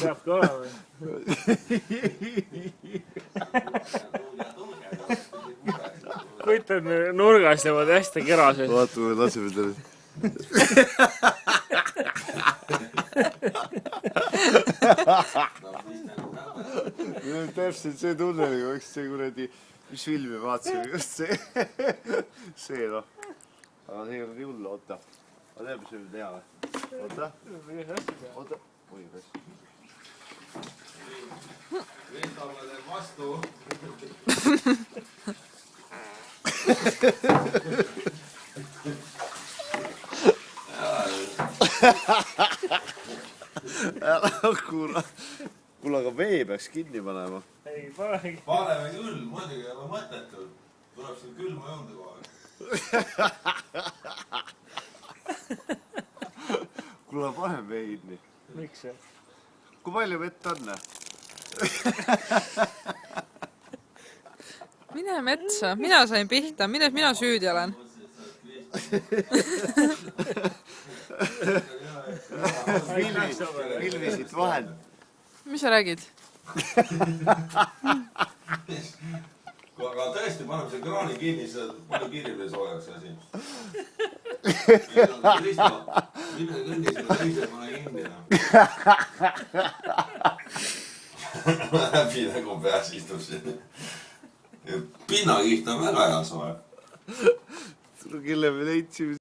Peab ka olema. Kuid on nurgas niimoodi hästi kerased. Vaata, me laseme talle. Meil on täpselt see tunne, eks see kuradi, mis filmi vaatasime, just see. See noh. Aga see ei ole nii hull, oota. Aga tead, mis me teha või? Oota. Oota. Oi, kas. Vindale teeb vastu. Ära kuule. Kuule, aga vee peaks kinni panema. Ei, panegi. Paneme küll, muidugi ei ole mõttetud. Tuleb siin külma juurde kohe. Kuule, paneme vee kinni. Miks see? Kui palju vett on? Mine metsa, mina sain pihta, milles mina süüdi olen? Filmisid vahel. Mis sa räägid? Aga tõesti, paneme see kraani kinni, see palju kiiremini soojaks asi. Mine kõnni selle teise, pane kinni. Häbi nägu peas istub siin. Pinnakiht on väga hea soe. Kelle me leidsime